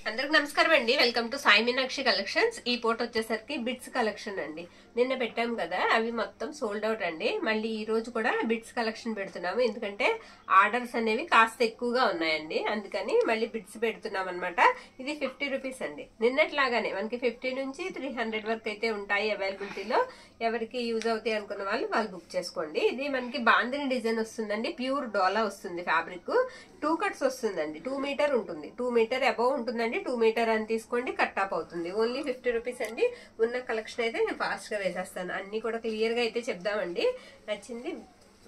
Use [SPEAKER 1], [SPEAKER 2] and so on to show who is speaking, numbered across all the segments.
[SPEAKER 1] అందరికి నమస్కారం అండి. Welcome to Sai Meenakshi collections. ఈ పూట వచ్చేసరికి బిట్స్ కలెక్షన్ అండి. నిన్న పెట్టాం కదా, అవి మొత్తం సోల్డ్ అవుట్ అండి. మళ్ళీ ఈ రోజు కూడా బిట్స్ కలెక్షన్ పెడుతున్నాము, ఎందుకంటే ఆర్డర్స్ అనేవి కాస్త ఎక్కువగా ఉన్నాయండి. అందుకని మళ్ళీ బిట్స్ పెడుతున్నాం అనమాట. ఇది 50 రూపీస్ అండి. నిన్నట్లాగానే మనకి 50 నుంచి 300 వరకు అయితే ఉంటాయి అవైలబిలిటీలో. ఎవరికి యూజ్ అవుతాయి అనుకున్న వాళ్ళు బుక్ చేసుకోండి. ఇది మనకి బాందిని డిజైన్ వస్తుందండి. ప్యూర్ డోలా వస్తుంది. ఫ్యాబ్రిక్ 2 కట్స్ వస్తుందండి. 2 మీటర్ ఉంటుంది. 2 మీటర్ అబౌవ్ ఉంటుందండి. 2 మీటర్ అని తీసుకోండి, కట్ ఆఫ్ అవుతుంది. ఓన్లీ 50 రూపీస్ అండి. ఉన్న కలెక్షన్ అయితే నేను ఫాస్ట్ గా వేసేస్తాను. అన్ని కూడా క్లియర్ గా అయితే చెప్దామండి. నచ్చింది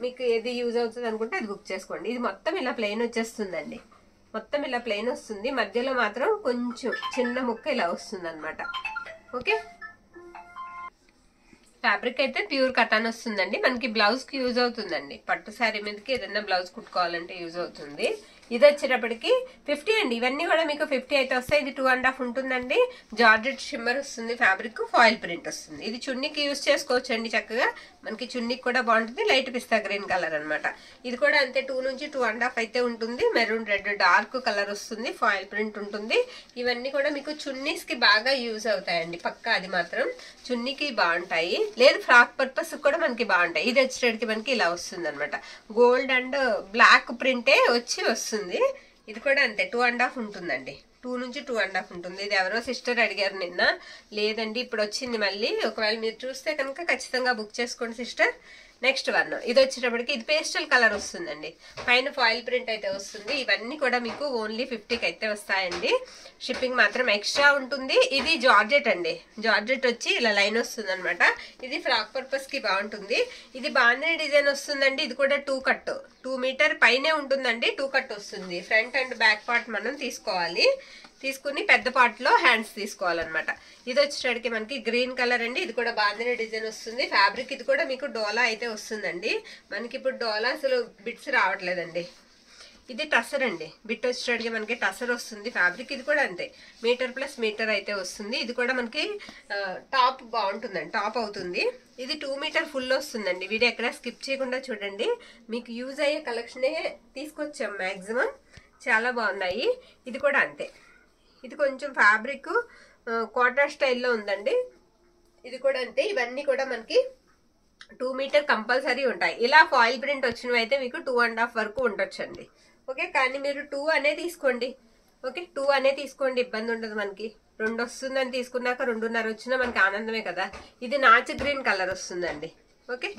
[SPEAKER 1] మీకు ఏది యూజ్ అవుతుంది అనుకుంటే అది బుక్ చేసుకోండి. ఇది మొత్తం ఇలా ప్లెయిన్ వచ్చేస్తుందండి. మొత్తం ఇలా ప్లెయిన్ వస్తుంది. మధ్యలో మాత్రం కొంచెం చిన్న ముక్క ఇలా వస్తుంది అనమాట. ఓకే, ఫ్యాబ్రిక్ అయితే ప్యూర్ కటాన్ వస్తుందండి. మనకి బ్లౌజ్ కి యూజ్ అవుతుందండి. పట్టు శారీ మీదకి ఏదైనా బ్లౌజ్ కుట్టుకోవాలంటే యూజ్ అవుతుంది. ఇది వచ్చేటప్పటికి 50 అండి. ఇవన్నీ కూడా మీకు 50 అయితే వస్తాయి. ఇది 2.5 ఉంటుందండి. జార్జెట్ షిమ్మర్ వస్తుంది. ఫ్యాబ్రిక్ ఫాయిల్ ప్రింట్ వస్తుంది. ఇది చున్నీకి యూజ్ చేసుకోవచ్చు అండి చక్కగా. మనకి చున్నీకి కూడా బాగుంటుంది. లైట్ పిస్తా గ్రీన్ కలర్ అనమాట. ఇది కూడా అంతే 2 నుంచి 2.5 అయితే ఉంటుంది. మెరూన్ రెడ్ డార్క్ కలర్ వస్తుంది. ఫాయిల్ ప్రింట్ ఉంటుంది. ఇవన్నీ కూడా మీకు చున్నీస్ కి బాగా యూజ్ అవుతాయండి. పక్కా అది మాత్రం చున్నీకి బాగుంటాయి. లేదు ఫ్రాక్ పర్పస్ కూడా మనకి బాగుంటాయి. ఇది వచ్చేటికి మనకి ఇలా వస్తుంది అనమాట. గోల్డ్ అండ్ బ్లాక్ ప్రింటే వస్తుంది. ఇది కూడా అంతే 2.5 ఉంటుందండి. 2 నుంచి 2.5 ఉంటుంది. ఇది ఎవరో సిస్టర్ అడిగారు నిన్న. లేదండి ఇప్పుడు వచ్చింది మళ్ళీ. ఒకవేళ మీరు చూస్తే కనుక ఖచ్చితంగా బుక్ చేసుకోండి సిస్టర్. నెక్స్ట్ వన్ ఇది వచ్చేటప్పటికి ఇది పేస్టల్ కలర్ వస్తుందండి. పైన ఫాయిల్ ప్రింట్ అయితే వస్తుంది. ఇవన్నీ కూడా మీకు ఓన్లీ 50కి అయితే వస్తాయండి. షిప్పింగ్ మాత్రం ఎక్స్ట్రా ఉంటుంది. ఇది జార్జెట్ అండి. జార్జెట్ వచ్చి ఇలా లైన్ వస్తుంది అనమాట. ఇది ఫ్రాక్ పర్పస్ కి బాగుంటుంది. ఇది బాందిని డిజైన్ వస్తుందండి. ఇది కూడా 2 కట్ 2 మీటర్ పైనే ఉంటుందండి. 2 కట్ వస్తుంది. ఫ్రంట్ అండ్ బ్యాక్ పార్ట్ మనం తీసుకోవాలి. తీసుకుని పెద్ద పార్ట్ లో హ్యాండ్స్ తీసుకోవాలన్నమాట. ఇది వచ్చేటికి మనకి గ్రీన్ కలర్ అండి. ఇది కూడా బాందిని డిజైన్ వస్తుంది. ఫ్యాబ్రిక్ ఇది కూడా మీకు డోలా అయితే వస్తుందండి. మనకి ఇప్పుడు డోలా అసలు బిట్స్ రావట్లేదండి. ఇది టసర్ అండి. బిట్ వచ్చేటికి మనకి టసర్ వస్తుంది. ఫ్యాబ్రిక్ ఇది కూడా అంతే మీటర్ ప్లస్ మీటర్ అయితే వస్తుంది. ఇది కూడా మనకి టాప్ బాగుంటుందండి. టాప్ అవుతుంది. ఇది 2 మీటర్ ఫుల్ వస్తుందండి. వీడియో ఎక్కడ స్కిప్ చేయకుండా చూడండి. మీకు యూజ్ అయ్యే కలెక్షనే తీసుకొచ్చాం మాక్సిమం. చాలా బాగున్నాయి. ఇది కూడా అంతే. ఇది కొంచెం ఫ్యాబ్రిక్ కోటా స్టైల్లో ఉందండి. ఇది కూడా అంతే. ఇవన్నీ కూడా మనకి 2 మీటర్ కంపల్సరీ ఉంటాయి. ఇలా ఫాయిల్ ప్రింట్ వచ్చినవి అయితే మీకు 2.5 వరకు ఉండొచ్చండి. ఓకే, కానీ మీరు 2 అనే తీసుకోండి. ఓకే, 2 అనే తీసుకోండి, ఇబ్బంది ఉండదు. మనకి 2 వస్తుందని తీసుకున్నాక 2.5 వచ్చినా మనకి ఆనందమే కదా. ఇది నాచు గ్రీన్ కలర్ వస్తుందండి. ఓకే,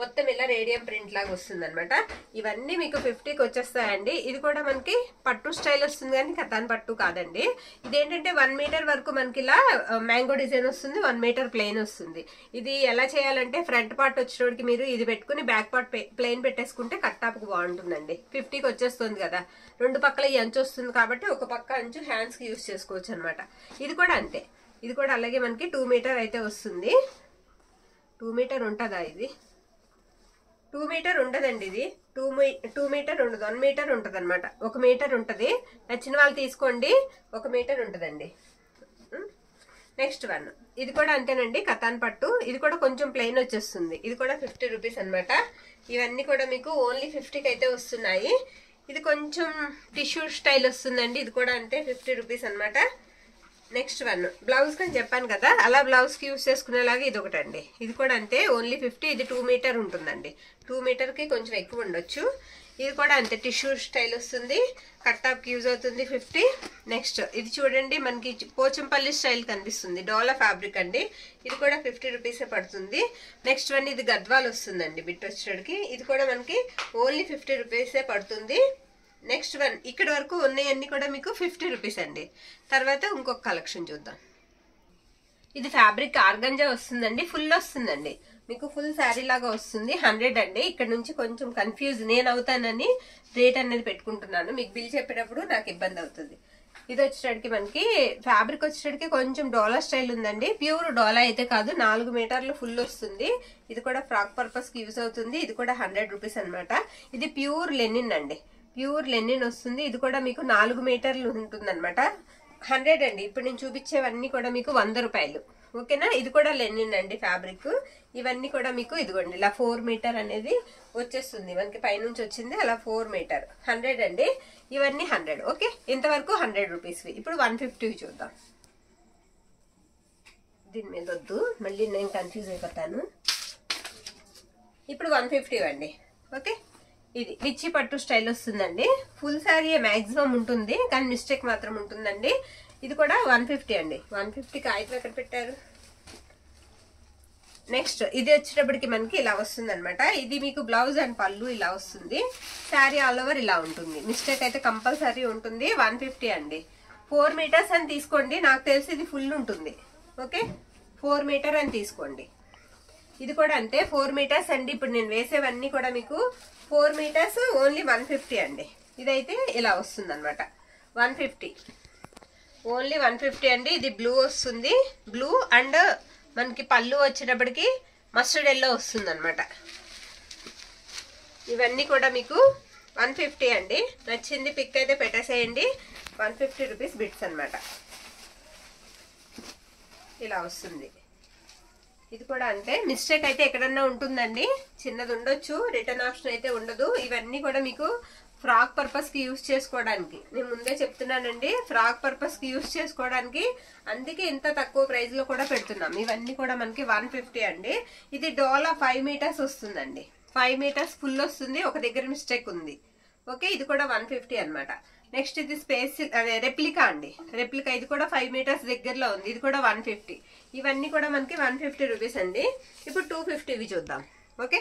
[SPEAKER 1] మొత్తం ఇలా రేడియం ప్రింట్ లాగా వస్తుంది అనమాట. ఇవన్నీ మీకు 50కి వచ్చేస్తాయండి. ఇది కూడా మనకి పట్టు స్టైల్ వస్తుంది, కానీ కతాన్ పట్టు కాదండి. ఇదేంటంటే 1 మీటర్ వరకు మనకి ఇలా మ్యాంగో డిజైన్ వస్తుంది. 1 మీటర్ ప్లెయిన్ వస్తుంది. ఇది ఎలా చేయాలంటే ఫ్రంట్ పార్ట్ వచ్చేటోడికి మీరు ఇది పెట్టుకుని బ్యాక్ పార్ట్ ప్లెయిన్ పెట్టేసుకుంటే కట్టాపుకు బాగుంటుందండి. 50కి వచ్చేస్తుంది కదా. 2 పక్కల ఈ అంచు వస్తుంది కాబట్టి ఒక పక్క అంచు హ్యాండ్స్ కి యూజ్ చేసుకోవచ్చు అనమాట. ఇది కూడా అంతే. ఇది కూడా అలాగే మనకి 2 మీటర్ అయితే వస్తుంది. 2 మీటర్ ఉంటుందా? ఇది 2 మీటర్ ఉండదండి. ఇది 2 మీటర్ ఉండదు. 1 మీటర్ ఉంటుంది అనమాట. 1 మీటర్ ఉంటుంది. నచ్చిన వాళ్ళు తీసుకోండి. 1 మీటర్ ఉంటుందండి. నెక్స్ట్ వన్ ఇది కూడా అంతేనండి. కతాన్ పట్టు. ఇది కూడా కొంచెం ప్లెయిన్ వచ్చేస్తుంది. ఇది కూడా 50 రూపీస్ అనమాట. ఇవన్నీ కూడా మీకు ఓన్లీ 50కి అయితే వస్తున్నాయి. ఇది కొంచెం టిష్యూ స్టైల్ వస్తుందండి. ఇది కూడా అంతే 50 రూపీస్ అనమాట. నెక్స్ట్ వన్ బ్లౌజ్ అని చెప్పాను కదా, అలా బ్లౌజ్ కి యూజ్ చేసుకునేలాగా ఇది ఒకటండి. ఇది కూడా అంతే ఓన్లీ 50. ఇది 2 మీటర్ ఉంటుందండి. 2 మీటర్ కి కొంచెం ఎక్కువ ఉండొచ్చు. ఇది కూడా అంతే టిష్యూ స్టైల్ వస్తుంది. కట్టాప్ కి యూజ్ అవుతుంది 50. నెక్స్ట్ ఇది చూడండి, మనకి పోచంపల్లి స్టైల్ కనిపిస్తుంది. డోలా ఫ్యాబ్రిక్ అండి. ఇది కూడా 50 రూపీసే పడుతుంది. నెక్స్ట్ వన్ ఇది గద్వాల్ వస్తుందండి. బిట్ వచ్చేటికి ఇది కూడా మనకి ఓన్లీ 50 రూపీసే పడుతుంది. నెక్స్ట్ వన్ ఇక్కడ వరకు ఉన్నాయన్నీ కూడా మీకు 50 రూపీస్ అండి. తర్వాత ఇంకొక కలెక్షన్ చూద్దాం. ఇది ఫ్యాబ్రిక్ ఆర్గంజా వస్తుందండి. ఫుల్ వస్తుందండి. మీకు ఫుల్ శారీ లాగా వస్తుంది. 100 అండి. ఇక్కడ నుంచి కొంచెం కన్ఫ్యూజ్ నేను అవుతానని రేట్ అనేది పెట్టుకుంటున్నాను. మీకు బిల్ చెప్పేటప్పుడు నాకు ఇబ్బంది అవుతుంది. ఇది వచ్చేటికి మనకి ఫ్యాబ్రిక్ వచ్చేటికి కొంచెం డోలా స్టైల్ ఉందండి. ప్యూర్ డోలా అయితే కాదు. 4 మీటర్లు ఫుల్ వస్తుంది. ఇది కూడా ఫ్రాక్ పర్పస్ కి యూజ్ అవుతుంది. ఇది కూడా 100 రూపీస్ అనమాట. ఇది ప్యూర్ లెనిన్ అండి. ప్యూర్ లెనిన్ వస్తుంది. ఇది కూడా మీకు 4 మీటర్లు ఉంటుంది అనమాట. 100 అండి. ఇప్పుడు నేను చూపించేవన్నీ కూడా మీకు 100 రూపాయలు. ఓకేనా? ఇది కూడా లెనిన్ అండి ఫ్యాబ్రిక్. ఇవన్నీ కూడా మీకు ఇదిగోండి ఇలా 4 మీటర్ అనేది వచ్చేస్తుంది మనకి, పైనుంచి వచ్చింది అలా 4 మీటర్. 100 అండి. ఇవన్నీ 100. ఓకే, ఇంతవరకు 100 రూపీస్వి. ఇప్పుడు 150 చూద్దాం. దీని మీద వద్దు, మళ్ళీ నేను కన్ఫ్యూజ్ అయిపోతాను. ఇప్పుడు 150 అండి. ఓకే, ఇది విచ్చి పట్టు స్టైల్ వస్తుందండి. ఫుల్ శారీ మ్యాక్సిమం ఉంటుంది, కానీ మిస్టేక్ మాత్రం ఉంటుందండి. ఇది కూడా 150 అండి. 150 కాగితం ఎక్కడ పెట్టారు? నెక్స్ట్ ఇది వచ్చేటప్పటికి మనకి ఇలా వస్తుంది అనమాట. ఇది మీకు బ్లౌజ్ అండ్ పళ్ళు ఇలా వస్తుంది. శారీ ఆల్ ఓవర్ ఇలా ఉంటుంది. మిస్టేక్ అయితే కంపల్సరీ ఉంటుంది. 150 అండి. 4 మీటర్స్ అని తీసుకోండి, నాకు తెలిసి ఇది ఫుల్ ఉంటుంది. ఓకే, 4 మీటర్ అని తీసుకోండి. ఇది కూడా అంతే, 4 మీటర్స్ అండి. ఇప్పుడు నేను వేసేవన్నీ కూడా మీకు 4 మీటర్స్, ఓన్లీ 150 అండి. ఇదైతే ఇలా వస్తుంది అనమాట. 150, ఓన్లీ 150 అండి. ఇది బ్లూ వస్తుంది. బ్లూ అండ్ మనకి పళ్ళు వచ్చేటప్పటికి మస్టర్డ్ ఎల్లో వస్తుంది అనమాట. ఇవన్నీ కూడా మీకు 150 అండి. నచ్చింది పిక్ అయితే పెట్టేసేయండి. 150 రూపీస్ బిట్స్ అనమాట. ఇలా వస్తుంది. ఇది కూడా అంతే, మిస్టేక్ అయితే ఎక్కడన్నా ఉంటుందండి, చిన్నది ఉండొచ్చు, రిటర్న్ ఆప్షన్ అయితే ఉండదు. ఇవన్నీ కూడా మీకు ఫ్రాక్ పర్పస్ కి యూజ్ చేసుకోవడానికి నేను ముందే చెప్తున్నానండి. ఫ్రాక్ పర్పస్ కి యూజ్ చేసుకోవడానికి, అందుకే ఇంత తక్కువ ప్రైస్ లో కూడా పెడుతున్నాం. ఇవన్నీ కూడా మనకి 150 అండి. ఇది డోలా 5 మీటర్స్ వస్తుందండి. 5 మీటర్స్ ఫుల్ వస్తుంది, ఒక దగ్గర మిస్టేక్ ఉంది. ఓకే, ఇది కూడా 150 అనమాట. నెక్స్ట్ ఇది స్పేస్ అదే రెప్లికా అండి. రెప్లికా ఇది కూడా 5 మీటర్స్ దగ్గరలో ఉంది. ఇది కూడా 150. ఇవన్నీ కూడా మనకి 150 రూపీస్ అండి. ఇప్పుడు 250 చూద్దాం. ఓకే,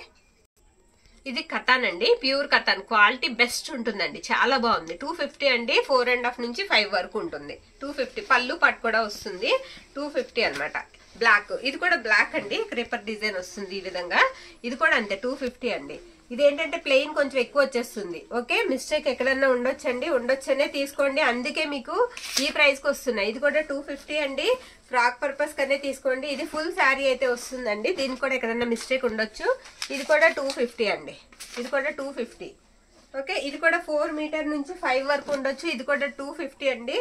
[SPEAKER 1] ఇది కతాన్ అండి, ప్యూర్ కతాన్, క్వాలిటీ బెస్ట్ ఉంటుందండి, చాలా బాగుంది. 250 అండి. 4.5 నుంచి 5 వరకు ఉంటుంది. 250 పళ్ళు పట్టు కూడా వస్తుంది. 250 అనమాట. బ్లాక్, ఇది కూడా బ్లాక్ అండి, క్రేపర్ డిజైన్ వస్తుంది ఈ విధంగా. ఇది కూడా అంతే 250 అండి. ఇదేంటంటే ప్లెయిన్ కొంచెం ఎక్కువ వచ్చేస్తుంది. ఓకే, మిస్టేక్ ఎక్కడన్నా ఉండొచ్చండి, ఉండొచ్చనే తీసుకోండి, అందుకే మీకు ఈ ప్రైస్ కి వస్తున్నాయి. ఇది కూడా 250 అండి. ఫ్రాక్ పర్పస్ కనే తీసుకోండి. ఇది ఫుల్ శారీ అయితే వస్తుందండి, దీనికి కూడా ఎక్కడన్నా మిస్టేక్ ఉండొచ్చు. ఇది కూడా 250 అండి. ఇది కూడా 250. ఓకే, ఇది కూడా 4 మీటర్ నుంచి 5 వరకు ఉండొచ్చు. ఇది కూడా 250 అండి.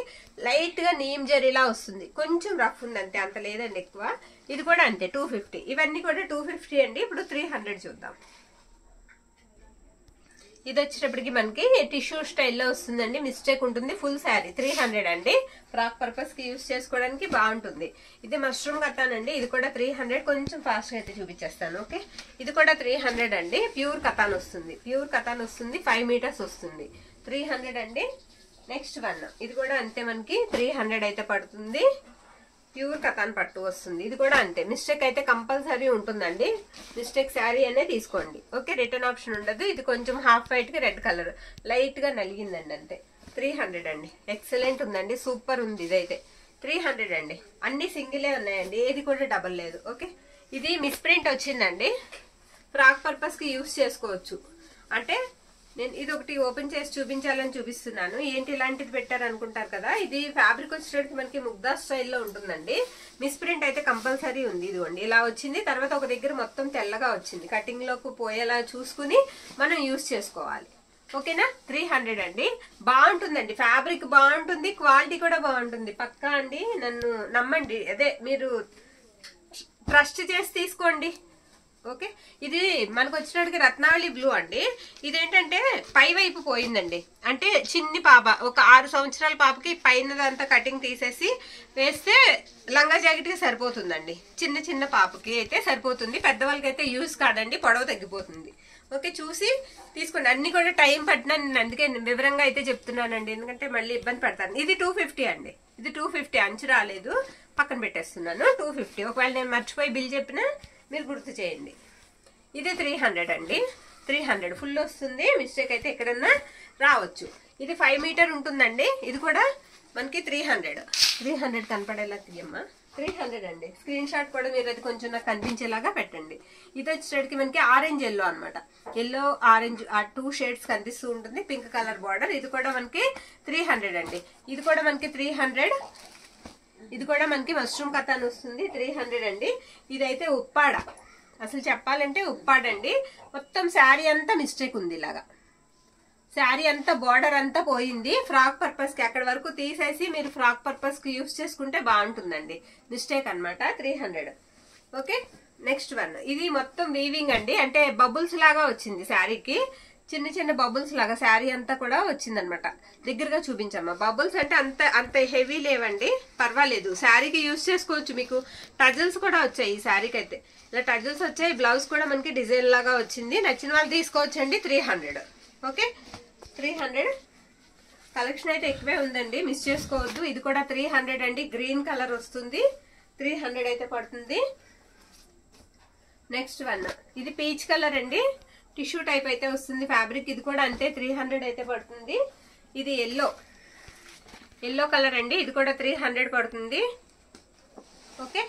[SPEAKER 1] లైట్ గా నీమ్ జరీలా వస్తుంది, కొంచెం రఫ్ ఉంది అంతే, అంత లేదండి ఎక్కువ. ఇది కూడా అంతే 250. ఇవన్నీ కూడా 250 అండి. ఇప్పుడు 300 చూద్దాం. ఇది వచ్చేటప్పటికి మనకి టిష్యూ స్టైల్లో వస్తుందండి, మిస్టేక్ ఉంటుంది. ఫుల్ శారీ 300 అండి. ఫ్రాక్ పర్పస్ కి యూజ్ చేసుకోవడానికి బాగుంటుంది. ఇది మష్రూమ్ కతాన్ ఇది కూడా 300. కొంచెం ఫాస్ట్ గా అయితే చూపించేస్తాను. ఓకే, ఇది కూడా 300 అండి. ప్యూర్ కతాన్ వస్తుంది, ప్యూర్ కతాన్ వస్తుంది. 5 మీటర్స్ వస్తుంది. 300 అండి. నెక్స్ట్ వన్, ఇది కూడా అంతే, మనకి 300 అయితే పడుతుంది. ప్యూర్ కతాన్ పట్టు వస్తుంది. ఇది కూడా అంతే, మిస్టేక్ అయితే కంపల్సరీ ఉంటుందండి. మిస్టేక్ శారీ అనే తీసుకోండి. ఓకే, రిటర్న్ ఆప్షన్ ఉండదు. ఇది కొంచెం హాఫ్ వైట్ కి రెడ్ కలర్ లైట్ గా నలిగిందండి అంతే. 300 అండి. ఎక్సలెంట్ ఉందండి, సూపర్ ఉంది. ఇదైతే 300 అండి. అన్ని సింగిలే ఉన్నాయండి, ఏది కూడా డబల్ లేదు. ఓకే, ఇది మిస్ ప్రింట్ వచ్చిందండి. ఫ్రాక్ పర్పస్ కి యూజ్ చేసుకోవచ్చు. అంటే నేను ఇది ఒకటి ఓపెన్ చేసి చూపించాలని చూపిస్తున్నాను. ఏంటి ఇలాంటిది పెట్టారు అనుకుంటారు కదా, ఇది ఫ్యాబ్రిక్ వచ్చేటప్పుడు మనకి ముగ్దా స్టైల్లో ఉంటుందండి. మిస్ ప్రింట్ అయితే కంపల్సరీ ఉంది. ఇదిగోండి ఇలా వచ్చింది, తర్వాత ఒక దగ్గర మొత్తం తెల్లగా వచ్చింది. కటింగ్ లోకి పోయేలా చూసుకుని మనం యూజ్ చేసుకోవాలి. ఓకేనా? 300 అండి. బాగుంటుందండి, ఫ్యాబ్రిక్ బాగుంటుంది, క్వాలిటీ కూడా బాగుంటుంది. పక్కా అండి, నన్ను నమ్మండి. అదే మీరు ట్రస్ట్ చేసి తీసుకోండి. ఓకే, ఇది మనకు వచ్చినట్టుగా రత్నావళి బ్లూ అండి. ఇదేంటంటే పై వైపు పోయిందండి, అంటే చిన్ని పాప, ఒక 6 సంవత్సరాల పాపకి పైనదంతా కటింగ్ తీసేసి వేస్తే లంగా జాకెట్ కి సరిపోతుందండి. చిన్న చిన్న పాపకి అయితే సరిపోతుంది, పెద్దవాళ్ళకి అయితే యూజ్ కాదండి, పొడవు తగ్గిపోతుంది. ఓకే, చూసి తీసుకోండి. అన్ని కూడా టైం పట్టినా నేను అందుకే వివరంగా అయితే చెప్తున్నానండి, ఎందుకంటే మళ్ళీ ఇబ్బంది పడతాను. ఇది 250 అండి. ఇది 250, అంచు రాలేదు, పక్కన పెట్టేస్తున్నాను. 250. ఒకవేళ నేను మర్చిపోయి బిల్ చెప్పినా మీరు గుర్తు చేయండి. ఇది 300 అండి. 300 ఫుల్ వస్తుంది, మిస్టేక్ అయితే ఎక్కడన్నా రావచ్చు. ఇది 5 మీటర్ ఉంటుందండి. ఇది కూడా మనకి 300 కనపడేలా తీయమ్మా. 300 అండి. స్క్రీన్ షాట్ కూడా మీరు అది కొంచెం నాకు కనిపించేలాగా పెట్టండి. ఇది వచ్చేసరికి మనకి ఆరెంజ్ ఎల్లో అనమాట. ఎల్లో ఆరెంజ్ ఆ 2 షేడ్స్ కనిపిస్తూ ఉంటుంది. Pink colour border. ఇది కూడా మనకి 300 అండి. ఇది కూడా మనకి 300. ఇది కూడా మనకి మష్రూమ్ కతాన్ వస్తుంది. 300 అండి. ఇదైతే ఉప్పాడ, అసలు చెప్పాలంటే ఉప్పాడండి. మొత్తం శారీ అంతా మిస్టేక్ ఉంది, ఇలాగా శారీ అంతా బార్డర్ అంతా పోయింది. ఫ్రాక్ పర్పస్ కి అక్కడ వరకు తీసేసి మీరు ఫ్రాక్ పర్పస్ కి యూస్ చేసుకుంటే బాగుంటుందండి. మిస్టేక్ అన్నమాట. 300. Okay, next one. ఇది మొత్తం వీవింగ్ అండి, అంటే బబుల్స్ లాగా వచ్చింది శారీకి. చిన్న చిన్న బబుల్స్ లాగా శారీ అంతా కూడా వచ్చింది అనమాట. దగ్గరగా చూపించమ్మా. బబుల్స్ అంటే అంత హెవీ లేవండి, పర్వాలేదు, శారీకి యూస్ చేసుకోవచ్చు. మీకు టజల్స్ కూడా వచ్చాయి ఈ శారీకి అయితే. ఇలా టజల్స్ వచ్చాయి. బ్లౌజ్ కూడా మనకి డిజైన్ లాగా వచ్చింది. నచ్చిన వాళ్ళు తీసుకోవచ్చండి. 300. ఓకే, 300. కలెక్షన్ అయితే ఎక్కువే ఉందండి, మిస్ చేసుకోవద్దు. ఇది కూడా 300 అండి. గ్రీన్ కలర్ వస్తుంది. 300 అయితే పడుతుంది. Next one. ఇది పీచ్ కలర్ అండి, టిష్యూ టైప్ అయితే వస్తుంది ఫ్యాబ్రిక్. ఇది కూడా అంతే 300 అయితే పడుతుంది. ఇది ఎల్లో కలర్ అండి. ఇది కూడా 300 పడుతుంది. ఓకే,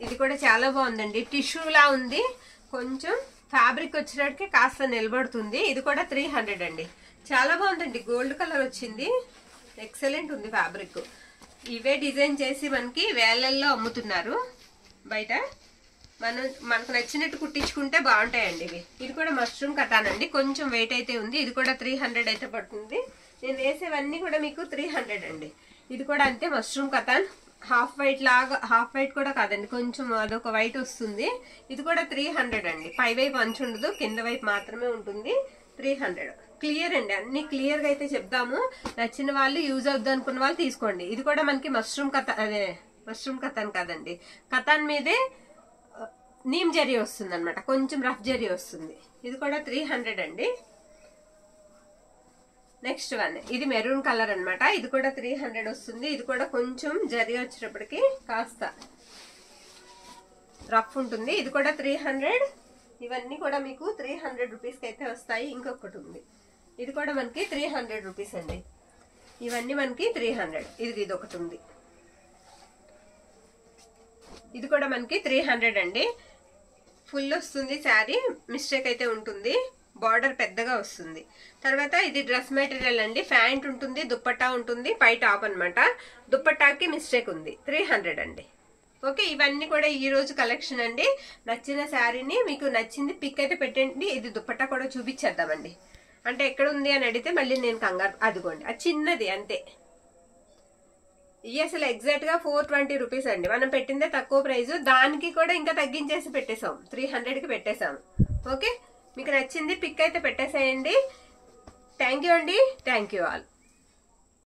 [SPEAKER 1] ఇది కూడా చాలా బాగుందండి. టిష్యూ లా ఉంది. కొంచెం ఫ్యాబ్రిక్ వచ్చేటట్టుకి కాస్త నిలబడుతుంది. ఇది కూడా 300 అండి. చాలా బాగుందండి. గోల్డ్ కలర్ వచ్చింది. ఎక్సలెంట్ ఉంది ఫ్యాబ్రిక్. ఇవే డిజైన్ చేసి మనకి వేలల్లో అమ్ముతున్నారు బయట. మనకు నచ్చినట్టు కుట్టించుకుంటే బాగుంటాయండి ఇవి. ఇది కూడా మష్రూమ్ కటానండి. కొంచెం వెయిట్ అయితే ఉంది. ఇది కూడా 300 అయితే పడుతుంది. నేను వేసేవన్నీ కూడా మీకు 300 అండి. ఇది కూడా అంతే, మష్రూమ్ కటాన్. హాఫ్ వైట్ లాగా, హాఫ్ వైట్ కూడా కాదండి, కొంచెం అదొక వైట్ వస్తుంది. ఇది కూడా 300 అండి. పై వైపు అంచు ఉండదు, కింద వైపు మాత్రమే ఉంటుంది. 300. క్లియర్ అండి, అన్ని క్లియర్ గా అయితే చెప్దాము. నచ్చిన వాళ్ళు, యూజ్ అవుద్ది అనుకున్న వాళ్ళు తీసుకోండి. ఇది కూడా మనకి మష్రూమ్ కతాన్ కాదండి, కతాన్ మీదే నీమ్ జరీ వస్తుంది అనమాట, కొంచెం రఫ్ జరీ వస్తుంది. ఇది కూడా 300 అండి. Next one. ఇది మెరూన్ కలర్ అన్నమాట. ఇది కూడా 300 వస్తుంది. ఇది కూడా కొంచెం జరీ వచ్చేటప్పటికి కాస్త రఫ్ ఉంటుంది. ఇది కూడా 300. ఇవన్నీ కూడా మీకు 300 రూపీస్కి అయితే వస్తాయి. ఇంకొకటి ఉంది, ఇది కూడా మనకి 300 రూపీస్ అండి. ఇవన్నీ మనకి 300. ఇది ఒకటి ఉంది, ఇది కూడా మనకి 300 అండి. ఫుల్ వస్తుంది శారీ, మిస్టేక్ అయితే ఉంటుంది. బార్డర్ పెద్దగా వస్తుంది. తర్వాత ఇది డ్రెస్ మెటీరియల్ అండి. ప్యాంట్ ఉంటుంది, దుప్పట్టా ఉంటుంది, పై టాప్ అనమాట. దుప్పట్టాకి మిస్టేక్ ఉంది. 300 అండి. ఓకే, ఇవన్నీ కూడా ఈ రోజు కలెక్షన్ అండి. నచ్చిన శారీని మీకు నచ్చింది పిక్ అయితే పెట్టండి. ఇది దుప్పట్టా కూడా చూపించేద్దామండి. అంటే ఎక్కడ ఉంది అని అడిగితే మళ్ళీ నేను కంగారు. అదిగోండి, అది చిన్నది అంతే. ఇది అసలు ఎగ్జాక్ట్ గా 420 రూపీస్ అండి. మనం పెట్టిందే తక్కువ ప్రైస్, దానికి కూడా ఇంకా తగ్గించేసి పెట్టేసాం. 300కి పెట్టేసాం. ఓకే, మీకు నచ్చింది పిక్ అయితే పెట్టేసేయండి. థ్యాంక్ యూ అండి. Thank you all.